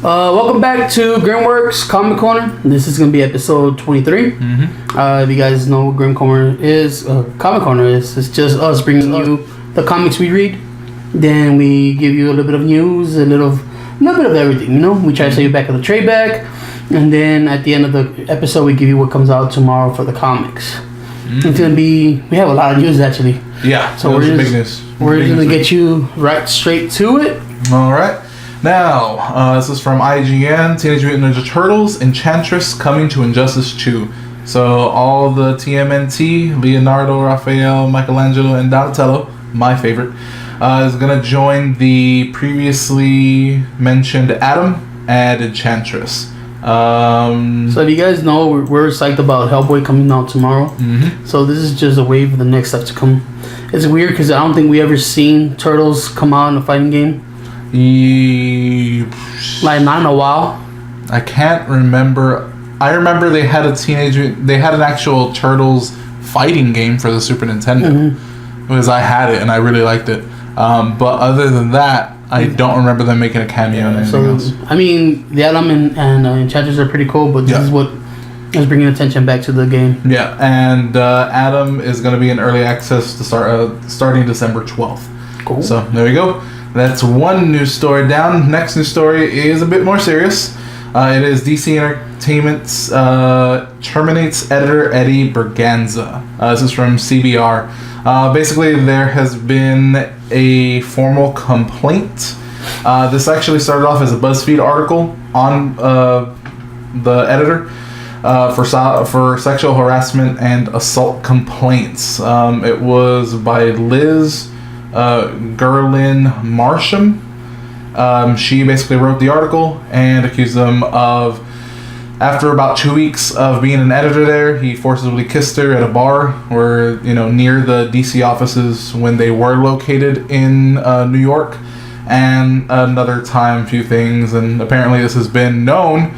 Welcome back to Grimworks Comic Corner. This is going to be episode 23. If you guys know what Comic Corner is, it's just us bringing you the comics we read. Then we give you a little bit of news, a little bit of everything, you know. We try to send you back of the trade back. And then at the end of the episode, we give you what comes out tomorrow for the comics. It's going to be, we have a lot of news actually. Yeah, so we're going to get you right straight to it. All right. Now, this is from IGN, Teenage Mutant Ninja Turtles, Enchantress coming to Injustice 2. So all the TMNT, Leonardo, Raphael, Michelangelo, and Donatello, my favorite, is going to join the previously mentioned Atom and Enchantress. So if you guys know, we're psyched about Hellboy coming out tomorrow. So this is just a wave of the next stuff to come. It's weird because I don't think we ever seen Turtles come out in a fighting game. Like not in a while. I can't remember. I remember they had an actual Turtles fighting game for the Super Nintendo. Because I had it and I really liked it. But other than that, I don't remember them making a cameo and anything else. I mean, the Atom and Enchantress are pretty cool, but this is what is bringing attention back to the game. Yeah, and Atom is going to be in early access to starting December 12th. Cool. So there you go. That's one news story down. Next news story is a bit more serious. It is DC Entertainment's terminates editor Eddie Berganza. This is from CBR. Basically, there has been a formal complaint. This actually started off as a BuzzFeed article on the editor for sexual harassment and assault complaints. It was by Liz Gerlin Marsham. She basically wrote the article and accused them of, after about 2 weeks of being an editor there, he forcibly kissed her at a bar where, near the DC offices when they were located in New York. And another time, a few things, and apparently this has been known,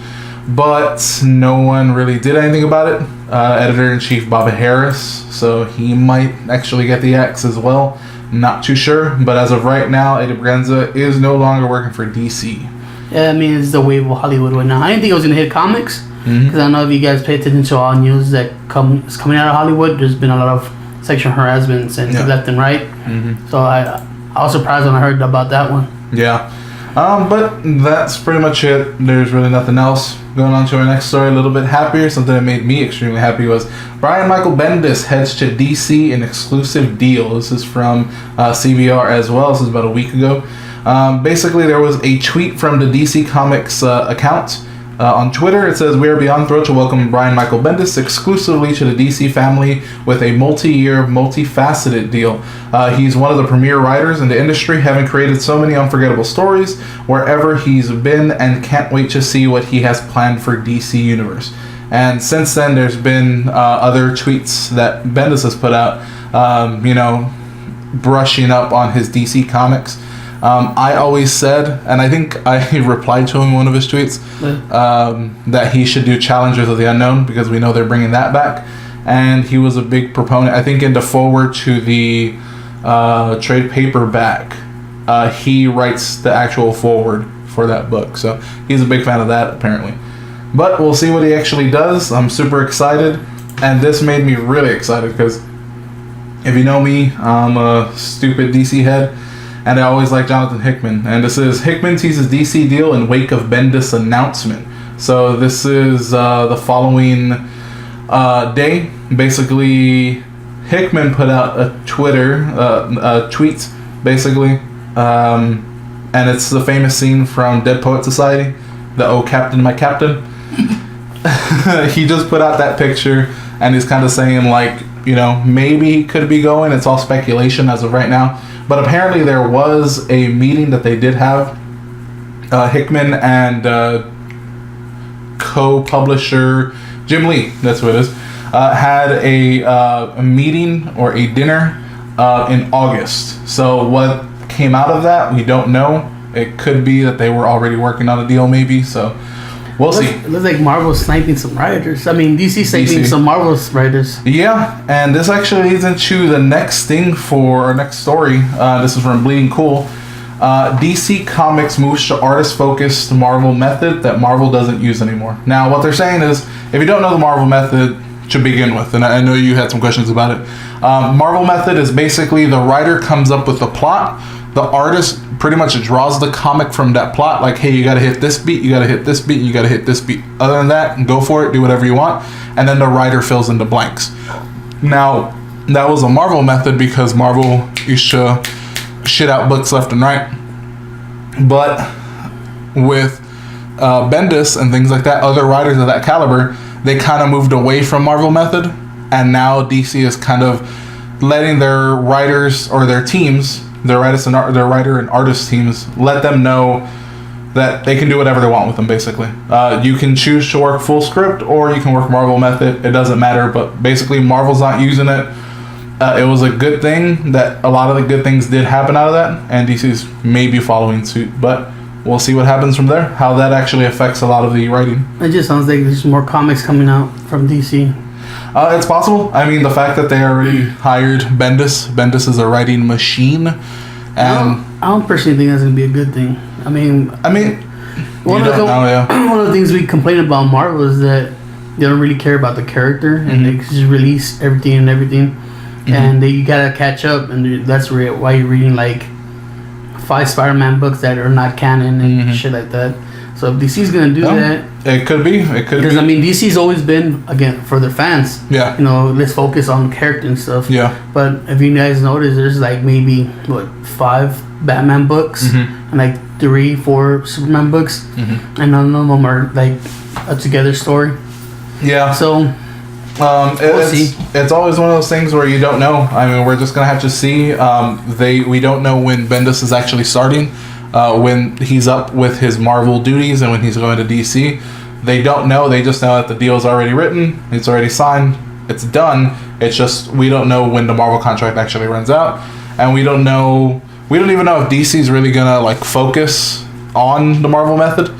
but no one really did anything about it. Editor-in-Chief Bob Harris, so he might actually get the axe as well. Not too sure, but as of right now, Eddie Berganza is no longer working for DC. Yeah, I mean, it's the wave of Hollywood right now. I didn't think it was going to hit comics, because I know if you guys pay attention to all news that is coming out of Hollywood, there's been a lot of sexual harassments and left and right. So I was surprised when I heard about that one. Yeah. But that's pretty much it. There's really nothing else. Going on to our next story, a little bit happier. Something that made me extremely happy was Brian Michael Bendis heads to DC in exclusive deal. This is from CBR as well. This is about a week ago. Basically, there was a tweet from the DC Comics account on Twitter. It says, "We are beyond thrilled to welcome Brian Michael Bendis exclusively to the DC family with a multi-year, multifaceted deal. He's one of the premier writers in the industry, having created so many unforgettable stories wherever he's been, and can't wait to see what he has planned for DC Universe." And since then, there's been other tweets that Bendis has put out, brushing up on his DC Comics. I always said, and I think I replied to him in one of his tweets, that he should do Challengers of the Unknown, because we know they're bringing that back. And he was a big proponent. I think in the forward to the trade paperback, he writes the actual forward for that book. So he's a big fan of that, apparently. But we'll see what he actually does. I'm super excited. And this made me really excited, because if you know me, I'm a stupid DC head. And I always like Jonathan Hickman. And this is Hickman teases DC deal in wake of Bendis announcement. So this is the following day. Basically, Hickman put out a tweet, basically. And it's the famous scene from Dead Poet Society. The "Oh Captain, my Captain." He just put out that picture. And he's kind of saying, like, maybe he could be going. It's all speculation as of right now. But apparently there was a meeting that they did have. Hickman and co-publisher Jim Lee, that's what it is, had a meeting or a dinner in August. So what came out of that, we don't know. It could be that they were already working on a deal, maybe. So we'll see. It looks like Marvel's sniping some writers. I mean, DC sniping some Marvel's writers. Yeah, and this actually leads into the next thing for our next story. This is from Bleeding Cool. DC Comics moves to artist-focused Marvel method that Marvel doesn't use anymore. Now, what they're saying is, if you don't know the Marvel method to begin with, and I know you had some questions about it, Marvel method is basically the writer comes up with the plot, the artist pretty much draws the comic from that plot, like, hey, you gotta hit this beat, you gotta hit this beat, you gotta hit this beat. Other than that, go for it, do whatever you want, and then the writer fills in the blanks. Now, that was a Marvel method because Marvel used to shit out books left and right. But with Bendis and things like that, other writers of that caliber, they kind of moved away from Marvel method, and now DC is kind of letting their writers or their teams, their writer and artist teams, let them know that they can do whatever they want with them. Basically, you can choose to work full script or you can work Marvel method. It doesn't matter. But basically, Marvel's not using it. It was a good thing that a lot of the good things did happen out of that, and DC's maybe following suit, but we'll see what happens from there, how that actually affects a lot of the writing. It just sounds like there's more comics coming out from DC. It's possible. I mean, the fact that they already hired Bendis is a writing machine, and I don't personally think that's going to be a good thing. I mean, one of the things we complain about Marvel is that they don't really care about the character, and they just release everything. And you gotta catch up, and that's why you're reading like 5 Spider-Man books that are not canon and shit like that. So if DC's gonna do that, it could be. Because I mean, DC's always been, again, for their fans. Yeah. You know, let's focus on character and stuff. Yeah. But if you guys notice, there's like maybe 5 Batman books and like 3-4 Superman books, and none of them are like a together story. Yeah. So. It's always one of those things where you don't know. I mean, we're just gonna have to see. We don't know when Bendis is actually starting, when he's up with his Marvel duties, and when he's going to DC. They don't know. They just know that the deal's already written, it's already signed, it's done. It's just we don't know when the Marvel contract actually runs out, and we don't know. We don't even know if DC's really gonna like focus on the Marvel method.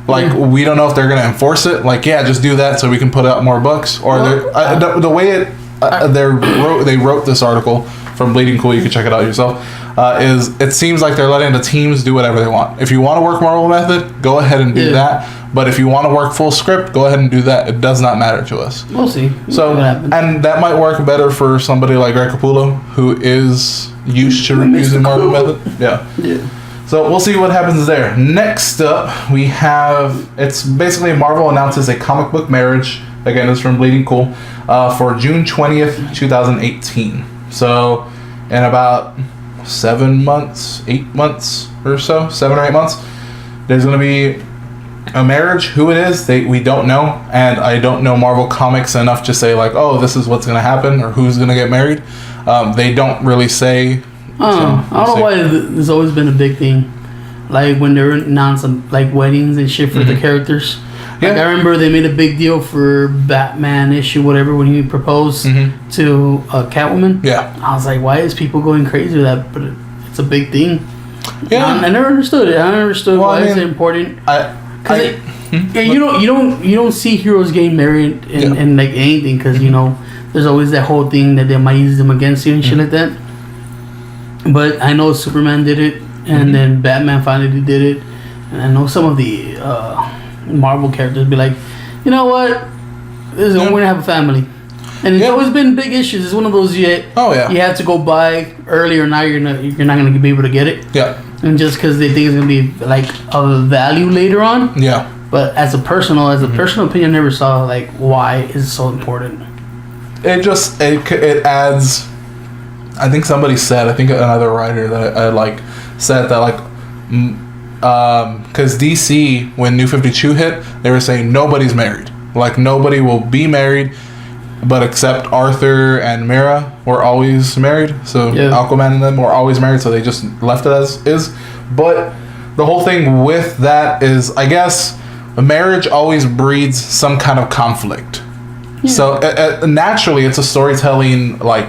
Like, we don't know if they're going to enforce it. Like, yeah, just do that so we can put out more books. Or the way they wrote this article from Bleeding Cool, you can check it out yourself, is it seems like they're letting the teams do whatever they want. If you want to work Marvel method, go ahead and do that. But if you want to work full script, go ahead and do that. It does not matter to us. We'll see. So, and that might work better for somebody like Greg Capullo, who is used to using Marvel method. Yeah. So we'll see what happens there. Next up, we have, it's basically Marvel announces a comic book marriage. Again, it's from Bleeding Cool, for June 20th, 2018. So in about 7 months, 8 months or so, 7 or 8 months, there's going to be a marriage. Who it is, we don't know. And I don't know Marvel Comics enough to say like, oh, this is what's going to happen or who's going to get married. They don't really say. I don't know why there's always been a big thing, like when they're announcing like weddings and shit for the characters. Like I remember they made a big deal for Batman issue whatever when he proposed to Catwoman. Yeah, I was like, why is people going crazy with that? But it's a big thing. Yeah, I never understood it. I never understood why it's important. You don't see heroes getting married in like anything because you know there's always that whole thing that they might use them against you and shit like that. But I know Superman did it, and then Batman finally did it, and I know some of the Marvel characters be like, you know what, we're gonna have a family, and it's always been big issues. It's one of those you have to go buy early or now you're not gonna be able to get it. Yeah, and just because they think it's gonna be like of value later on. Yeah, but as a personal opinion, I never saw like why it's so important. It adds. I think somebody said, another writer that I like said that like, because DC, when New 52 hit, they were saying nobody's married. Like nobody will be married, but except Arthur and Mera were always married. So Aquaman and them were always married, so they just left it as is. But the whole thing with that is, I guess, a marriage always breeds some kind of conflict. Yeah. So naturally, it's a storytelling like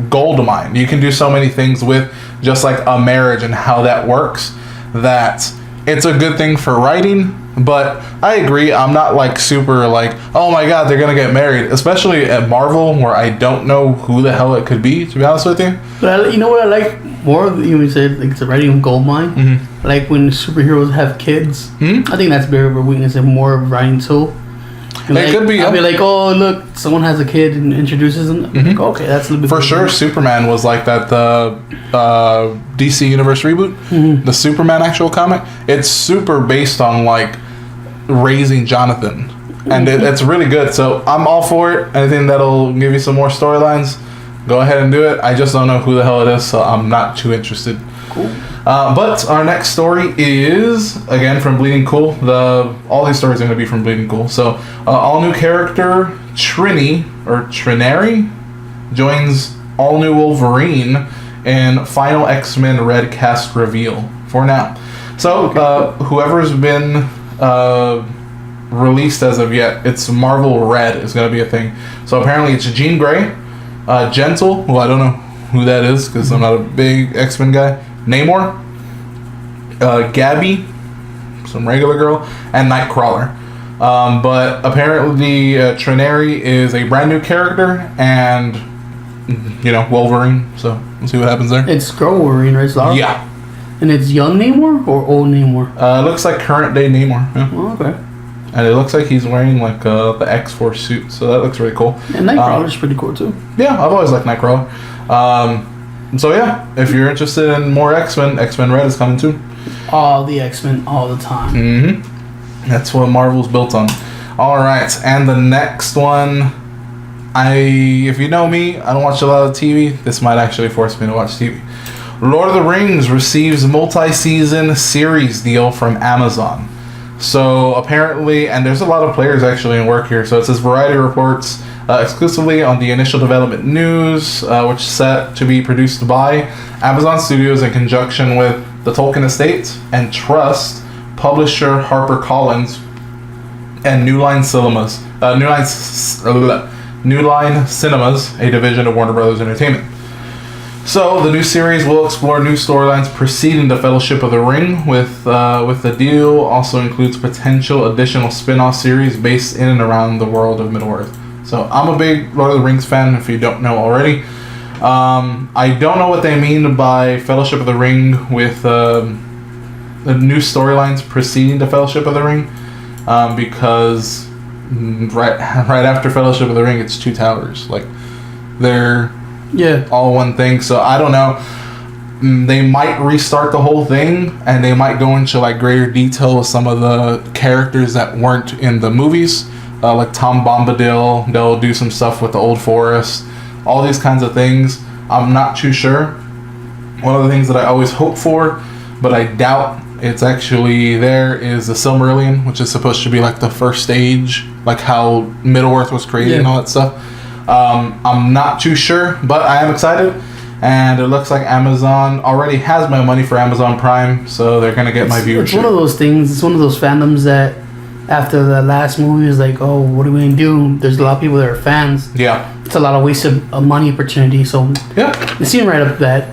gold mine. You can do so many things with just like a marriage and how that works, that it's a good thing for writing, But I agree. I'm not like super like, oh my god, they're gonna get married. Especially at Marvel, where I don't know who the hell it could be. To be honest with you. But you know what I like more? You said like it's a writing goldmine. Mm-hmm. Like when superheroes have kids. Mm-hmm. I think that's bigger of a weakness and more of a writing tool. Like, it could be. I'll be like, oh look, someone has a kid and introduces them. Mm-hmm. Like, okay, that's a little bit For sure, Superman was like that. The DC Universe reboot, Mm-hmm. the Superman actual comic. It's super based on like raising Jonathan, and it's really good. So I'm all for it. Anything that'll give you some more storylines, go ahead and do it. I just don't know who the hell it is, so I'm not too interested. Cool. But our next story is again from Bleeding Cool. All these stories are going to be from Bleeding Cool. So all new character Trinary joins all new Wolverine in final X-Men Red cast reveal for now. So whoever's been released as of yet, it's Marvel Red is going to be a thing. So apparently it's Jean Grey, Gentle, who I don't know who that is because I'm not a big X-Men guy. Namor, Gabby, some regular girl, and Nightcrawler. But apparently Trinary is a brand new character and, Wolverine. So we'll see what happens there. It's girl Wolverine, right? Zara? Yeah. And it's young Namor or old Namor? It looks like current day Namor. Yeah. Oh, okay. And it looks like he's wearing like the X-Force suit. So that looks really cool. And Nightcrawler's pretty cool too. Yeah, I've always liked Nightcrawler. So yeah, if you're interested in more X-Men, X-Men Red is coming too. All the X-Men all the time. Mm-hmm. That's what Marvel's built on. All right, and the next one, if you know me, I don't watch a lot of TV. This might actually force me to watch TV. Lord of the Rings receives multi-season series deal from Amazon. So apparently, and there's a lot of players actually in work here. So it says Variety reports exclusively on the initial development news, which is set to be produced by Amazon Studios in conjunction with the Tolkien Estate and Trust, publisher HarperCollins, and New Line Cinemas, a division of Warner Brothers Entertainment. So the new series will explore new storylines preceding the Fellowship of the Ring. With the deal also includes potential additional spin-off series based in and around the world of Middle-earth. So I'm a big Lord of the Rings fan, if you don't know already. I don't know what they mean by Fellowship of the Ring with the new storylines preceding the Fellowship of the Ring, because right after Fellowship of the Ring, it's Two Towers. Like they're all one thing. So I don't know. They might restart the whole thing, and they might go into like greater detail with some of the characters that weren't in the movies. Like Tom Bombadil, they'll do some stuff with the Old Forest, all these kinds of things. I'm not too sure. One of the things that I always hope for, but I doubt it's actually there, is the Silmarillion, which is supposed to be like the first stage, like how Middle-earth was created and all that stuff. I'm not too sure, but I am excited. And it looks like Amazon already has my money for Amazon Prime, so they're going to get my viewership. It's one of those things, it's one of those fandoms that after the last movie is like, oh, what are we going to do? There's a lot of people that are fans. Yeah. It's a lot of wasted money opportunity, so yeah, it seemed right up that.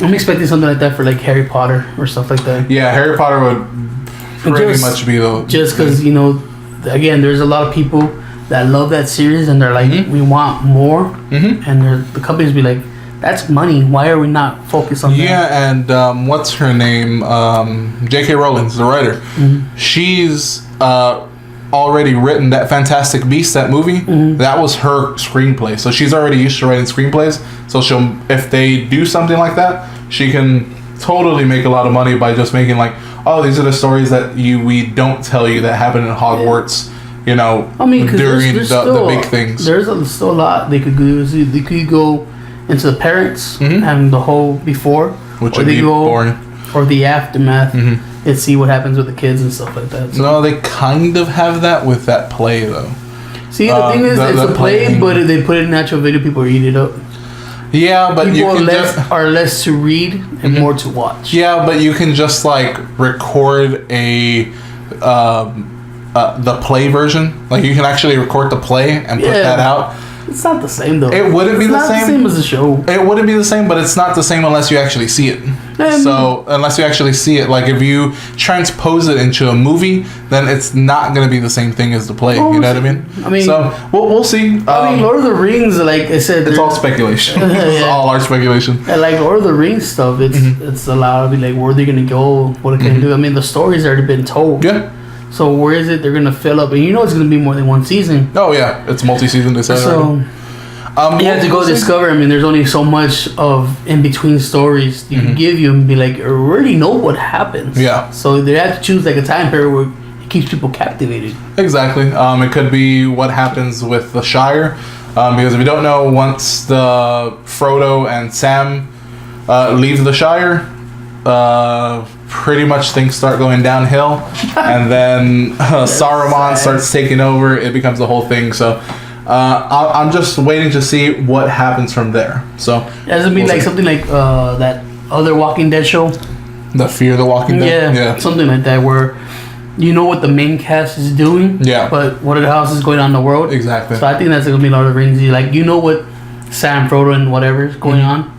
I'm expecting something like that for like Harry Potter or stuff like that. Yeah, Harry Potter would pretty much be the... Just because, again, there's a lot of people that love that series and they're like, we want more. And the companies be like, that's money. Why are we not focused on that? Yeah, and what's her name? J.K. Rowling, the writer. She's already written that Fantastic Beasts, that movie. That was her screenplay. So she's already used to writing screenplays. So if they do something like that, she can totally make a lot of money by just making like, oh, these are the stories that we don't tell you that happen in Hogwarts. During the big things. There's still a lot they could do. They could go into the parents and the whole before, which would be boring, or the aftermath, and see what happens with the kids and stuff like that. So, no, they kind of have that with that play though. See, the thing is, it's a play, but they put it in natural video, people eat it up. Yeah, but people are less to read and more to watch. Yeah, but you can just like record the play version. Like you can actually record the play and put that out. It's not the same though. It wouldn't be it's the not same. the same as the show. It wouldn't be the same, but it's not the same unless you actually see it. So unless you actually see it, like if you transpose it into a movie, then it's not going to be the same thing as the play. You know what I mean? I mean, so we'll see. I mean, Lord of the Rings, like I said, it's all speculation. It's all our speculation. And like Lord of the Rings stuff, it's allowed to be like where they're gonna go, what it can do. I mean, the story's already been told. Yeah. So where is it? They're gonna fill up, and you know it's gonna be more than one season. Oh yeah, it's multi-season. They said. So. You have to go discover. I mean, there's only so much of in between stories you can give you and be like, you already know what happens. Yeah. So they have to choose like a time period where it keeps people captivated. Exactly. It could be what happens with the Shire, because if you don't know, once the Frodo and Sam leave the Shire, pretty much things start going downhill, and then Saruman starts taking over. It becomes the whole thing. So. I'm just waiting to see what happens from there. So does it mean like something like that other Walking Dead show? The Fear the Walking Dead? Yeah, something like that where you know what the main cast is doing, but what else is going on in the world. Exactly. So I think that's going to be Lord of the Rings. Like, you know what Sam, Frodo, and whatever is going on.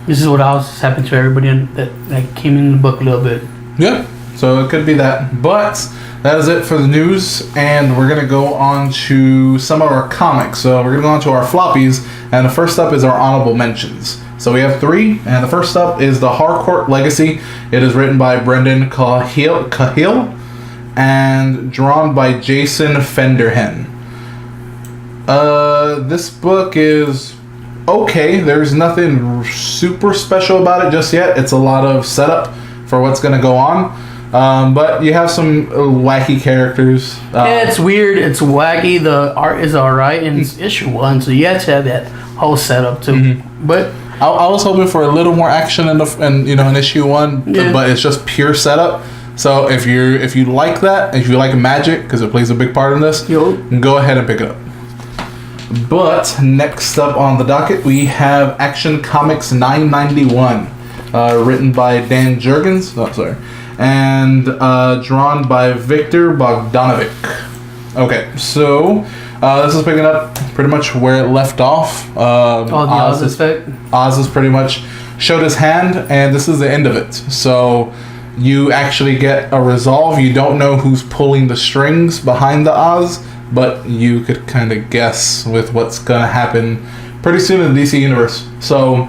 This is what else has happened to everybody that like came in the book a little bit. Yeah, so it could be that. But that is it for the news, and we're going to go on to some of our comics. So we're going to go on to our floppies, and the first up is our honorable mentions. So we have 3, and the first up is The Harcourt Legacy. It is written by Brendan Cahill and drawn by Jason Fenderhen. This book is okay. There's nothing super special about it just yet. It's a lot of setup for what's going to go on. But you have some wacky characters. Yeah, it's weird. It's wacky. The art is alright, and it's issue 1, so you have to have that whole setup too. But I was hoping for a little more action in issue 1, but it's just pure setup. So if you like that, if you like magic, because it plays a big part in this, go ahead and pick it up. But next up on the docket, we have Action Comics 991, written by Dan Jurgens. Oh, sorry. And drawn by Victor Bogdanovic. Okay, so this is picking up pretty much where it left off. the Oz effect. Oz has pretty much showed his hand, and this is the end of it. So you actually get a resolve. You don't know who's pulling the strings behind the Oz, but you could kind of guess with what's going to happen pretty soon in the DC Universe. So,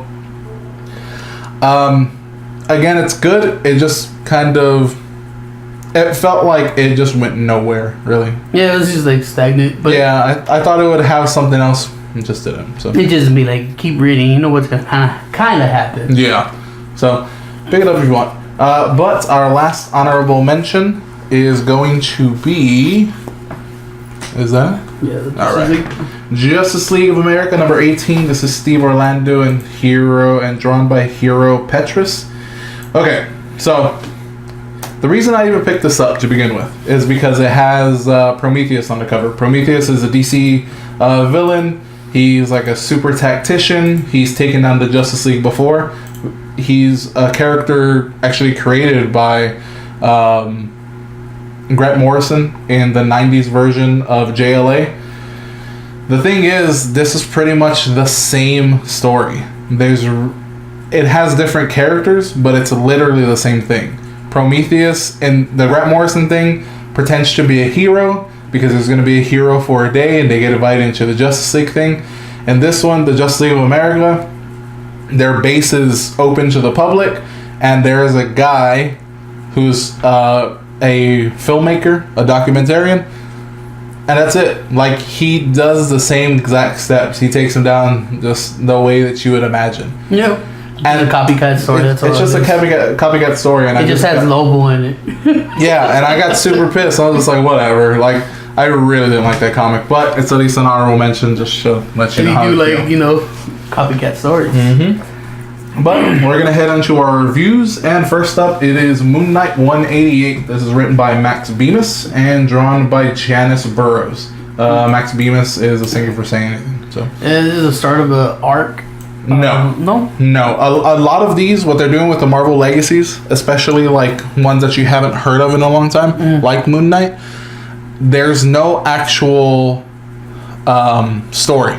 again, it's good. It just kind of... It felt like it just went nowhere, really. Yeah, it was just like stagnant. But yeah, I thought it would have something else. It just didn't. So it just be like, keep reading. You know what's going to kind of happen. Yeah. So pick it up if you want. But our last honorable mention is going to be... Is that it? Yeah. All right. Justice League of America number 18. This is Steve Orlando and drawn by Hero Petrus. Okay, so the reason I even picked this up to begin with is because it has Prometheus on the cover. Prometheus is a DC villain. He's like a super tactician. He's taken down the Justice League before. He's a character actually created by Grant Morrison in the 90s version of JLA. The thing is, this is pretty much the same story. It has different characters, but it's literally the same thing. Prometheus in the Grant Morrison thing pretends to be a hero because there's going to be a hero for a day, and they get invited into the Justice League thing. And this one, the Justice League of America, their base is open to the public, and there is a guy who's a filmmaker, a documentarian, and that's it. Like, he does the same exact steps. He takes them down just the way that you would imagine. Yeah. And a copycat story. It's just a copycat story, and it just has Lobo in it. Yeah, and I got super pissed. I was just like, whatever. Like, I really didn't like that comic, but it's at least an honorable mention, just to let you know how I feel. Copycat stories. Mm-hmm. But we're gonna head into our reviews, and first up, it is Moon Knight 188. This is written by Max Bemis and drawn by Janice Burrows. Max Bemis is a singer for saying anything. So this is the start of an arc. No. A lot of these, what they're doing with the Marvel Legacies, especially like ones that you haven't heard of in a long time, like Moon Knight, there's no actual story.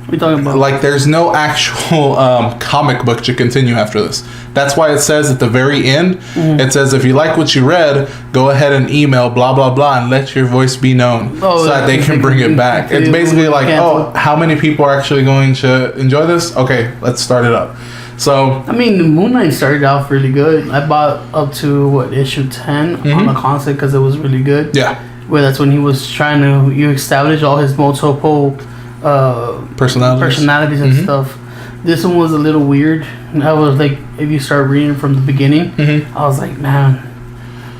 What are you talking about? Like, there's no actual comic book to continue after this. That's why it says at the very end, it says, if you like what you read, go ahead and email blah, blah, blah, and let your voice be known so that they can bring it back. It's basically like, oh, how many people are actually going to enjoy this? Okay, let's start it up. So, I mean, Moon Knight started off really good. I bought up to, issue 10 on the console because it was really good. Yeah. Where that's when he was trying to establish all his multiple personalities and stuff. This one was a little weird. I was like, if you start reading from the beginning, I was like, man,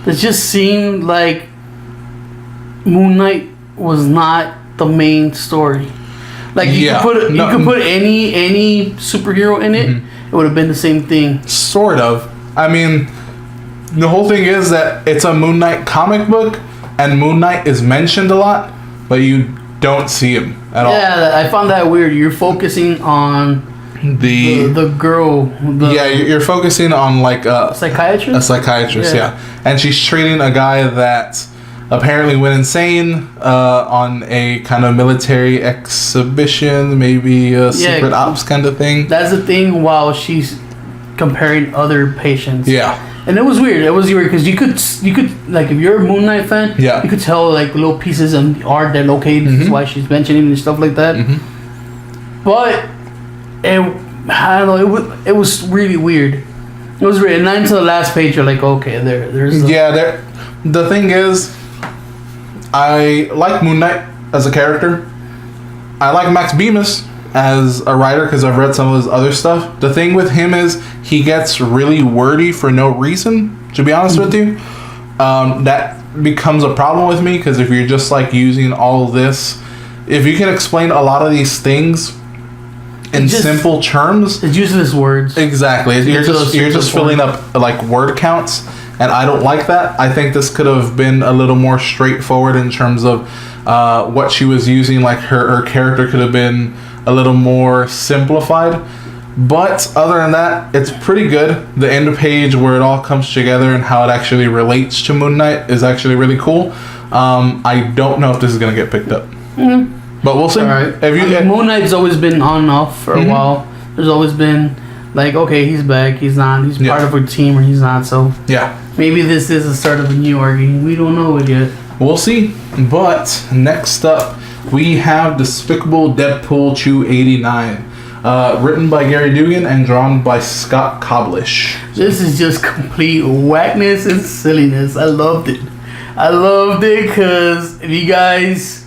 it just seemed like Moon Knight was not the main story. Like you could put any superhero in it, it would have been the same thing. Sort of. I mean, the whole thing is that it's a Moon Knight comic book, and Moon Knight is mentioned a lot, but you don't see him at all. Yeah, I found that weird. You're focusing on the girl. You're focusing on like a psychiatrist. A psychiatrist, yeah. And she's treating a guy that apparently went insane on a kind of military exhibition, maybe a secret ops kind of thing. That's the thing. While she's comparing other patients. Yeah. And it was weird. It was weird because you could like, if you're a Moon Knight fan, you could tell like little pieces of art that that's why she's mentioning and stuff like that. But I don't know. It was really weird. It was weird. And not until the last page, you're like, okay, there's. The thing is, I like Moon Knight as a character. I like Max Bemis as a writer because I've read some of his other stuff. The thing with him is he gets really wordy for no reason, to be honest with you. That becomes a problem with me because if you're just like using all this, if you can explain a lot of these things in simple terms, it's useless words. Exactly. You're just filling up like word counts, and I don't like that. I think this could have been a little more straightforward in terms of what she was using. Like her character could have been a little more simplified. But other than that, it's pretty good. The end page where it all comes together and how it actually relates to Moon Knight is actually really cool. I don't know if this is going to get picked up. But we'll see. All right. Moon Knight's always been on and off for a while. There's always been like, okay, he's back, he's not, he's part of a team or he's not. So maybe this is the start of a new arc. We don't know it yet. We'll see. But next up, we have Despicable Deadpool 289. Written by Gary Dugan and drawn by Scott Koblish. This is just complete whackness and silliness. I loved it. Because if you guys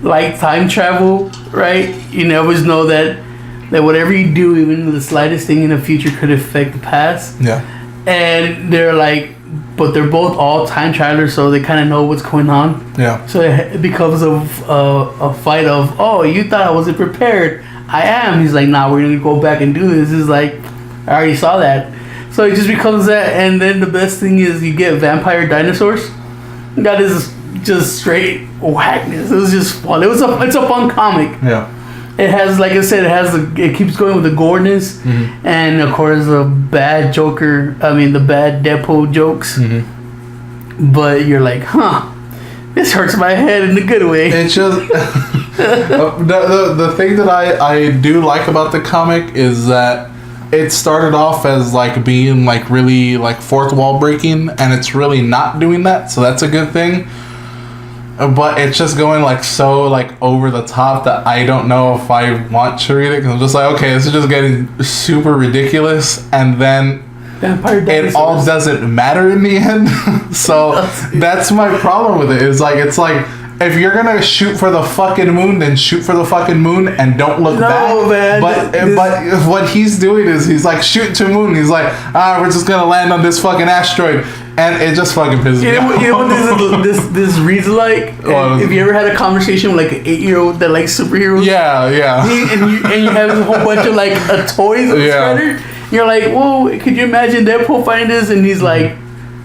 like time travel, right? You always know that whatever you do, even the slightest thing in the future, could affect the past. Yeah. And they're like, but they're both all time travelers, so they kind of know what's going on. Yeah. So it becomes a fight of, oh, you thought I wasn't prepared. I am. He's like, nah, we're gonna go back and do this. It's like, I already saw that. So it just becomes that, and then the best thing is you get vampire dinosaurs. That is just straight whackness. It was just fun. It's a fun comic. Yeah. It has, like I said, it keeps going with the goreness, and of course the bad the bad Deadpool jokes. But you're like, huh, this hurts my head in a good way. It's just the thing that I do like about the comic is that it started off as like being like really like fourth wall breaking, and it's really not doing that, so that's a good thing. But it's just going like so like over the top that I don't know if I want to read it, because I'm just like, okay, this is just getting super ridiculous, and then it all doesn't matter in the end. So that's my problem with it. It's like if you're gonna shoot for the fucking moon, then shoot for the fucking moon and don't look back. Man, but what he's doing is he's like shooting to the moon. He's like, we're just gonna land on this fucking asteroid, and it just fucking pisses me off. You know what this reads like? If you ever had a conversation with like an 8-year-old that likes superheroes, and you have a whole bunch of like toys on the spreader, you're like, whoa, could you imagine Deadpool finding this? And he's like,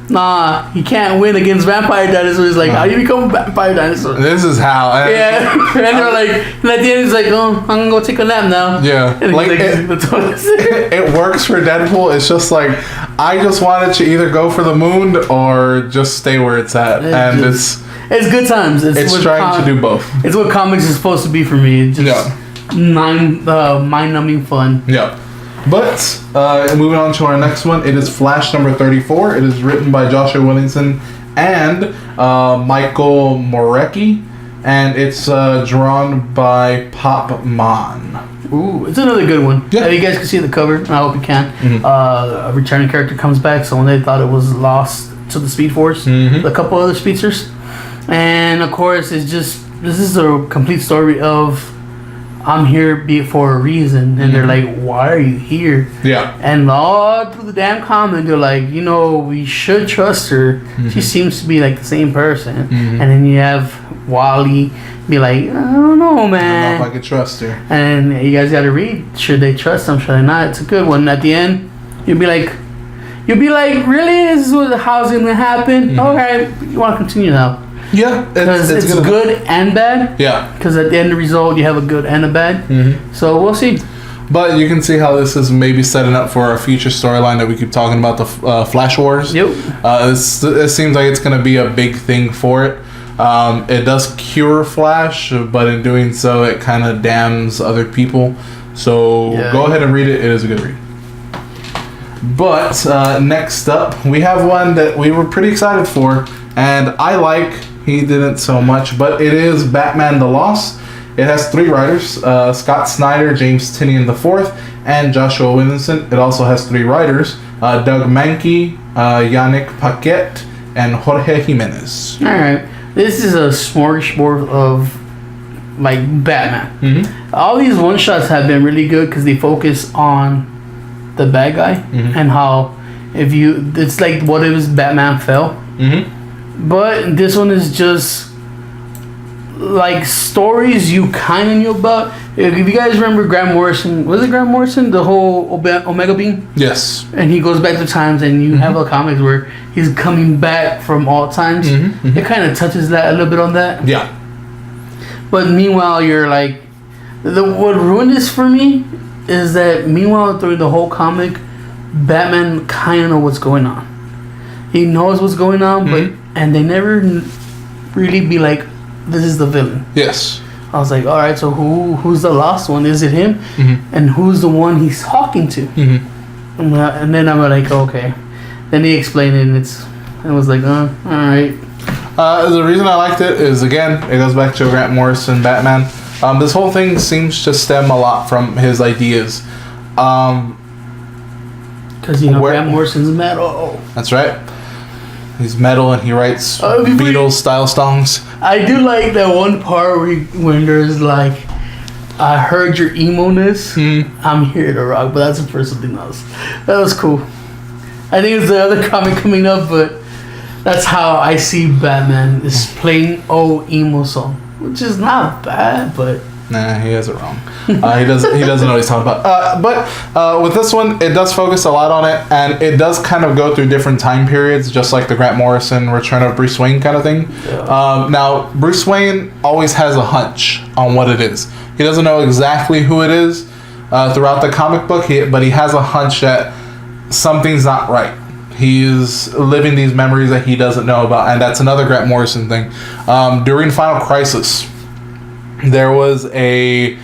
nah, he can't win against vampire dinosaurs. Like, how do you become a vampire dinosaur? This is how. And they're like, and at the end he's like, oh, I'm gonna go take a nap now. Yeah. And like it works for Deadpool. It's just like, I just wanted to either go for the moon or just stay where it's at. It's good times. It's trying to do both. It's what comics is supposed to be for me. mind-numbing fun. Yeah. But moving on to our next one, it is Flash number 34. It is written by Joshua Williamson and Michael Morecki, and it's drawn by Pop Man. Ooh, it's another good one. Yeah. You guys can see the cover. I hope you can. Mm-hmm. A returning character comes back. Someone they thought it was lost to the Speed Force. Mm-hmm. A couple other speedsters. And of course, this is a complete story of I'm here for a reason. And they're like, why are you here? Yeah. And all through the damn comment, they're like, we should trust her. Mm-hmm. She seems to be like the same person. Mm-hmm. And then you have Wally be like, I don't know, man. I don't know if I could trust her. And you guys got to read. Should they trust them? Should they not? It's a good one. At the end, you'll be like, really? This is how's it gonna happen? Mm-hmm. Okay, you want to continue now? Yeah, Because it's good and bad. Yeah. Because at the end of the result, you have a good and a bad. Mm-hmm. So we'll see. But you can see how this is maybe setting up for a future storyline that we keep talking about, the Flash Wars. Yep. It seems like it's going to be a big thing for it. It does cure Flash, but in doing so, it kind of damns other people. So go ahead and read it. It is a good read. But next up, we have one that we were pretty excited for, and I like. He didn't so much, but it is Batman the Lost. It has 3 writers, Scott Snyder, James Tynion IV, and Joshua Williamson. It also has 3 writers, Doug Mankey, Yannick Paquette, and Jorge Jimenez. All right. This is a smorgasbord of like Batman. Mm-hmm. All these one shots have been really good because they focus on the bad guy and how it's like what if Batman fell. Mm-hmm. But this one is just like stories you kind of knew about. If you guys remember Grant Morrison, was it Grant Morrison? The whole Omega Beam? Yes. And he goes back to times, and you have a comic where he's coming back from all times. It kind of touches that a little bit on that. Yeah. But meanwhile, you're like, what ruined this for me is that meanwhile, through the whole comic, Batman kind of knows what's going on. He knows what's going on, and they never really be like, this is the villain. Yes. I was like, all right, so who's the lost one? Is it him? And who's the one he's talking to? And then I'm like, okay. Then he explained it, and it was like, all right. The reason I liked it is, again, it goes back to Grant Morrison Batman. This whole thing seems to stem a lot from his ideas. Because, Grant Morrison's metal. That's right. He's metal and he writes Beatles-style songs. I do like that one part when there's like, I heard your emo-ness. I'm here to rock, but that's for something else. That was cool. I think it's the other comic coming up, but that's how I see Batman. Is playing emo song, which is not bad, but nah, he has it wrong. He doesn't know what he's talking about. But with this one, it does focus a lot on it, and it does kind of go through different time periods, just like the Grant Morrison Return of Bruce Wayne kind of thing. Yeah. Now, Bruce Wayne always has a hunch on what it is. He doesn't know exactly who it is throughout the comic book, but he has a hunch that something's not right. He's living these memories that he doesn't know about, and that's another Grant Morrison thing. During Final Crisis, there was a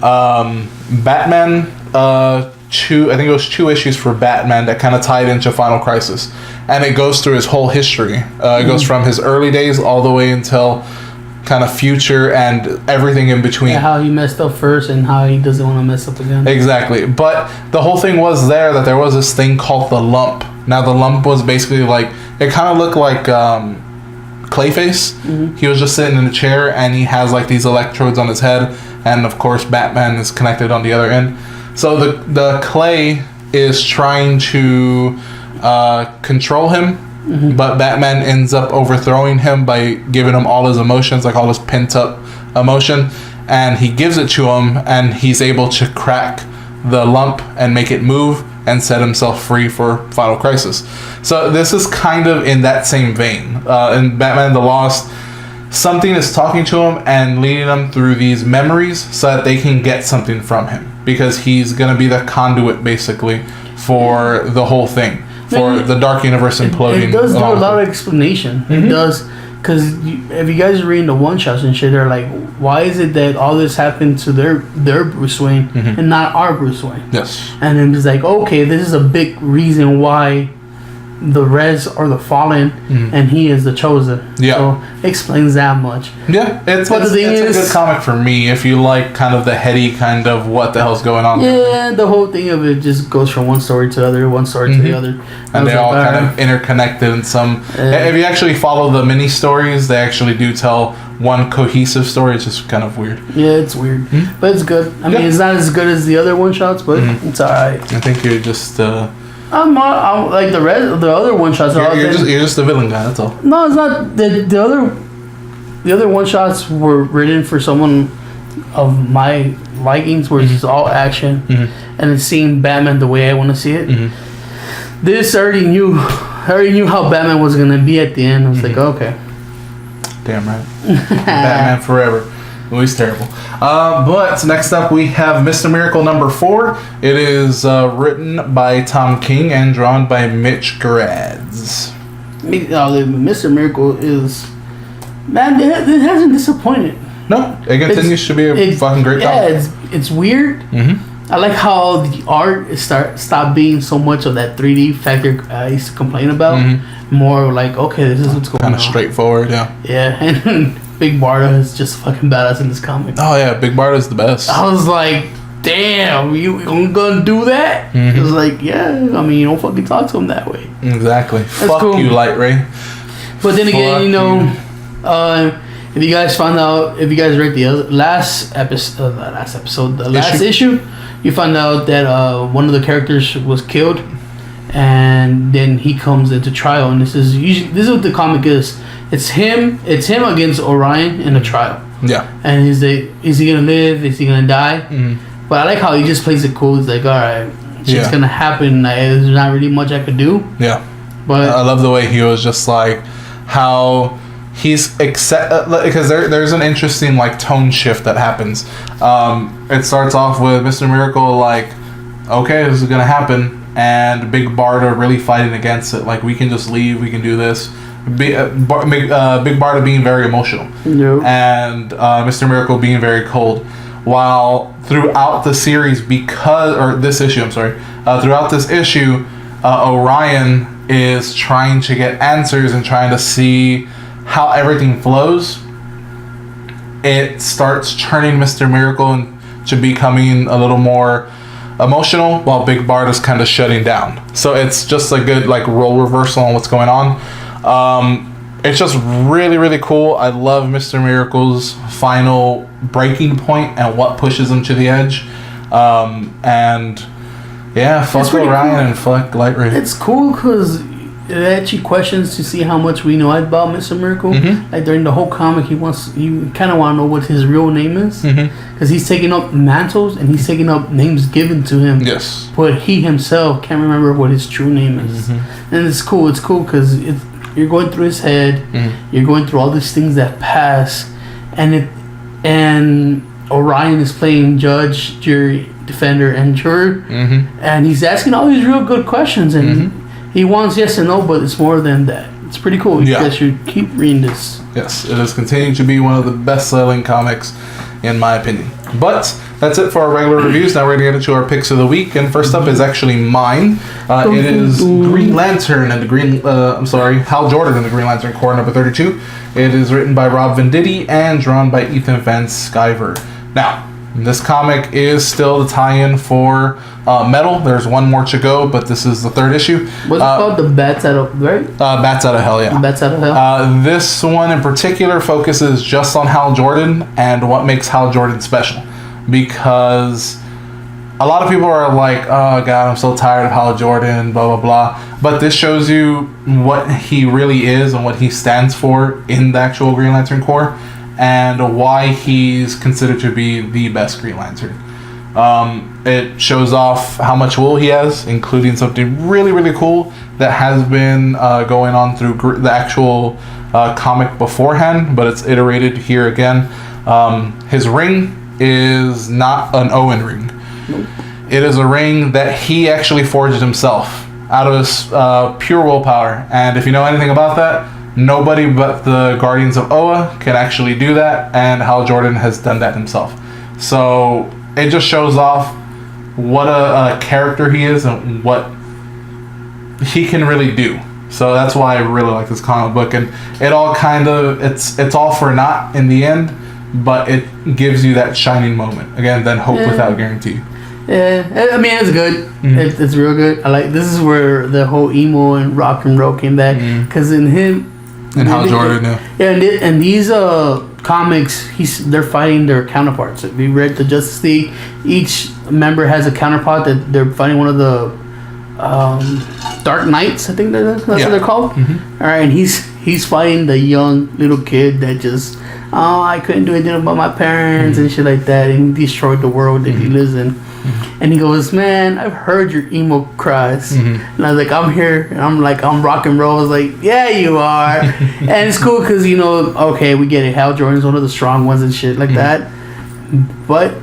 Batman I think it was 2 issues for Batman that kind of tied into Final Crisis, and it goes through his whole history. It goes from his early days all the way until kind of future and everything in between. Yeah, how he messed up first and how he doesn't want to mess up again. Exactly. But the whole thing was that there was this thing called the lump. Now the lump was basically like, it kind of looked like Clayface. He was just sitting in a chair and he has like these electrodes on his head, and of course Batman is connected on the other end. So the clay is trying to control him. But Batman ends up overthrowing him by giving him all his emotions, like all his pent up emotion, and he gives it to him, and he's able to crack the lump and make it move and set himself free for Final Crisis. So this is kind of in that same vein. In Batman the Lost, something is talking to him and leading them through these memories so that they can get something from him, because he's going to be the conduit basically for the whole thing. For the Dark Universe imploding. It does do a lot of explanation. It does because if you guys are reading the one shots and shit, they're like, why is it that all this happened to their Bruce Wayne and not our Bruce Wayne? Yes. And then it's like, okay, this is a big reason why the Reds are the fallen and he is the chosen. Yeah. So it explains that much. Yeah, it's But the thing a is- good comic for me if you like kind of the heady kind of what the hell's going on. Yeah, the whole thing of it just goes from one story to the other, one story to the other. And they all kind of interconnected in some. If you actually follow the mini stories, they actually do tell one cohesive story. It's just kind of weird. Yeah, it's weird, but it's good. I mean, it's not as good as the other one shots, but it's alright. I think you're just I'm like the other one shots. you're just a villain guy. That's all. No, it's not. The other one shots were written for someone of my likings, where it's all action and it's seeing Batman the way I want to see it. This I already knew how Batman was gonna be at the end. I was like, okay. Damn right. Batman Forever. Movie's terrible. But next up we have Mr. Miracle number 4. It is written by Tom King and drawn by Mitch Gerads. Mr. Miracle is, man, it hasn't disappointed. No, it continues to be a fucking great comic. comic. It's weird. I like how the art stopped being so much of that 3D factor I used to complain about. More like, okay, this is what's going on. Kind of straightforward, yeah. Yeah, and Big Barda is just fucking badass in this comic. Oh yeah, Big Barda's the best. I was like, damn, you gonna do that? It was like, yeah, I mean, you don't fucking talk to him that way. Exactly. Fuck cool. you, Light Ray. But then again, if you guys read the last issue, you find out that one of the characters was killed, and then he comes into trial, and this is what the comic is. It's him against Orion in a trial. Yeah. And is he gonna live? Is he gonna die? But I like how he just plays it cool. He's like, all right, shit's gonna happen. There's not really much I could do. Yeah. But I love the way he was just like how he's because there's an interesting like tone shift that happens. It starts off with Mr. Miracle like, okay, this is gonna happen, and Big Barda really fighting against it. Like, we can just leave, we can do this. Big Barda being very emotional, and Mr. Miracle being very cold. While throughout the series, throughout this issue, Orion is trying to get answers and trying to see how everything flows. It starts turning Mr. Miracle into becoming a little more emotional, while Big Barda's kind of shutting down. So it's just a good like role reversal on what's going on. It's just really, really cool. I love Mr. Miracle's final breaking point and what pushes him to the edge. And yeah, fuck Orion and fuck Light Ray. It's cool because it actually questions to see how much we know about Mr. Miracle. Like during the whole comic, you kind of want to know what his real name is, because he's taking up mantles and he's taking up names given to him. Yes. But he himself can't remember what his true name is, and it's cool. It's cool because you're going through his head. You're going through all these things that pass, and Orion is playing judge, jury, defender, and juror, and he's asking all these real good questions, and he wants yes and no, but it's more than that. It's pretty cool. You guys should keep reading this. Yes, it has continued to be one of the best-selling comics, in my opinion. But that's it for our regular reviews. Now we're going to get into our picks of the week, and first up is actually mine. It is Green Lantern and Hal Jordan and the Green Lantern Corps number 32. It is written by Rob Venditti and drawn by Ethan Van Sciver. Now, this comic is still the tie-in for Metal. There's one more to go, but this is the third issue. What's it called? The Bats Out of, right? Bats Out of Hell, yeah. Bats Out of Hell. This one in particular focuses just on Hal Jordan and what makes Hal Jordan special. Because a lot of people are like, oh god, I'm so tired of Hal Jordan, blah, blah, blah. But this shows you what he really is and what he stands for in the actual Green Lantern Corps, and why he's considered to be the best Green Lantern. It shows off how much will he has, including something really, really cool that has been going on through the actual comic beforehand, but it's iterated here again. His ring is not an Owen ring. Nope. It is a ring that he actually forged himself out of his pure willpower. And if you know anything about that, nobody but the Guardians of Oa can actually do that, and Hal Jordan has done that himself. So it just shows off what a character he is and what he can really do. So that's why I really like this comic book, and it all kind of it's all for naught in the end, but it gives you that shining moment again. Then hope without guarantee. Yeah, I mean it's good. Mm-hmm. It's real good. I like this is where the whole emo and rock and roll came back because in him and Hal Jordan, and these comics, they're fighting their counterparts. If you read the Justice League, each member has a counterpart that they're fighting one of the Dark Knights, I think that's what they're called. All right, and he's fighting the young little kid that just I couldn't do anything about my parents and shit like that, and he destroyed the world that he lives in. And he goes, man, I've heard your emo cries. And I was like, I'm here, and I'm rock and roll. I was like, yeah, you are. And it's cool because okay, we get it. Hal Jordan's one of the strong ones and shit like that. But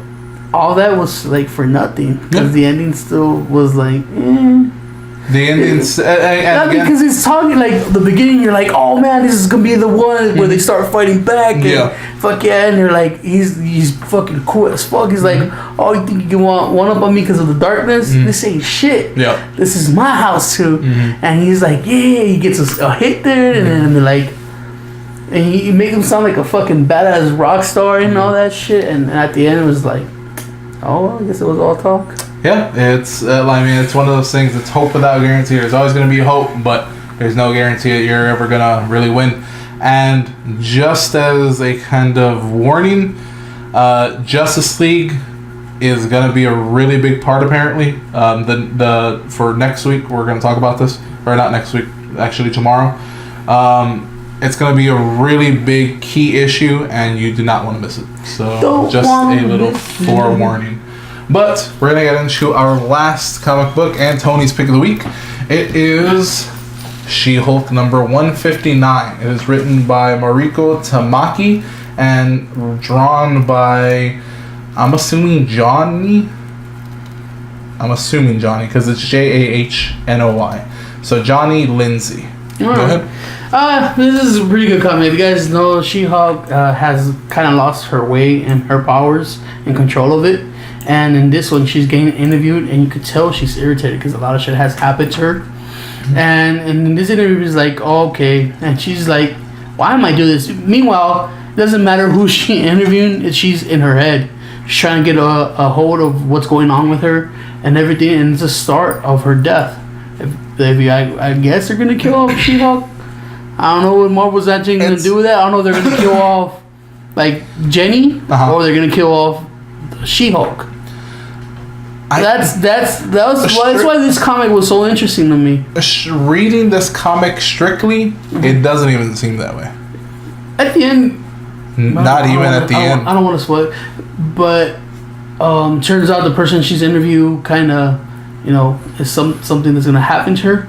all that was like for nothing because the ending still was like, The endings, because it's talking like the beginning. You're like, oh man, this is gonna be the one where they start fighting back. And fuck yeah, and they're like, he's fucking cool as fuck. He's like, oh, you think you can one up on me because of the darkness? This ain't shit. Yeah, this is my house too. And he's like, yeah, he gets a hit there, and then they're like, and he makes him sound like a fucking badass rock star and all that shit. And at the end, it was like, oh, I guess it was all talk. Yeah, it's it's one of those things. It's hope without guarantee. There's always going to be hope, but there's no guarantee that you're ever going to really win. And just as a kind of warning, Justice League is going to be a really big part. Apparently, the for next week we're going to talk about this, or not next week, actually tomorrow. It's going to be a really big key issue, and you do not want to miss it. So just a little forewarning. But we're going to get into our last comic book and Tony's pick of the week. It is She-Hulk number 159. It is written by Mariko Tamaki and drawn by, I'm assuming Johnny, because it's Jahnoy. So Johnny Lindsay. Go ahead. This is a pretty good comic. If you guys know, She-Hulk has kind of lost her way and her powers and control of it. And in this one, she's getting interviewed, and you could tell she's irritated because a lot of shit has happened to her. And in this interview, is like, oh, okay. And she's like, why am I doing this? Meanwhile, it doesn't matter who she's interviewing, she's in her head. She's trying to get a hold of what's going on with her and everything. And it's the start of her death. I guess they're going to kill off She-Hulk. I don't know what Marvel's actually going to do with that. I don't know if they're going to kill off, like, Jenny, or they're going to kill off She-Hulk. That's why this comic was so interesting to me. Reading this comic strictly, it doesn't even seem that way. At the end, not even at the end. I don't want to spoil it, but turns out the person she's interviewed kind of, is something that's gonna happen to her.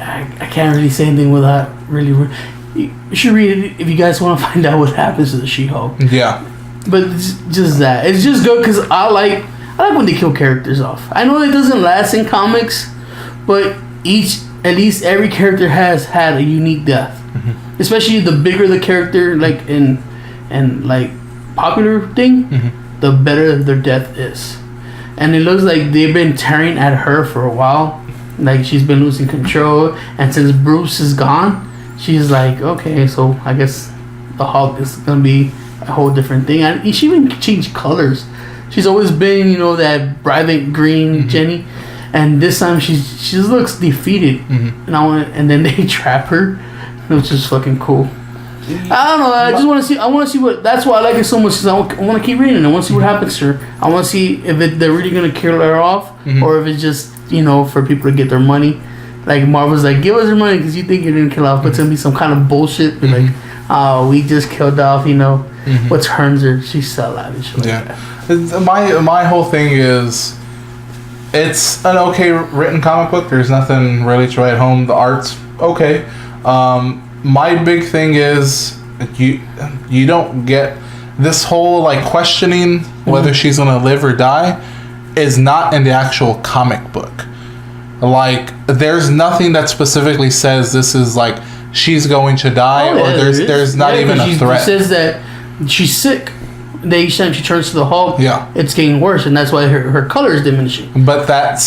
I can't really say anything without really. You should read it if you guys want to find out what happens to the She-Hulk. Yeah. But it's just that. It's just good because I like when they kill characters off. I know it doesn't last in comics, but at least every character has had a unique death. Especially the bigger the character, like in like popular thing, the better their death is. And it looks like they've been tearing at her for a while. Like she's been losing control, and since Bruce is gone, she's like, okay, so I guess the Hulk is gonna be a whole different thing. And she even changed colors. She's always been, that bright green Jenny, and this time she just looks defeated. And then they trap her, which is fucking cool. I don't know. I just want to see. I want to see what. That's why I like it so much. Cause I want to keep reading. I want to see what happens to her. I want to see if they're really gonna kill her off, or if it's just for people to get their money. Like Marvel's like, give us your money because you think you're gonna kill off, but it's gonna be some kind of bullshit. Like, oh, we just killed off. What's Hermser? She's so lavish. Like that. My whole thing is, it's an okay written comic book. There's nothing really to write home. The art's okay. My big thing is you don't get this whole questioning whether she's gonna live or die is not in the actual comic book. There's nothing that specifically says this is she's going to die, or there's not even a threat. She says that she's sick. Each time she turns to the Hulk, it's getting worse, and that's why her color is diminishing. But that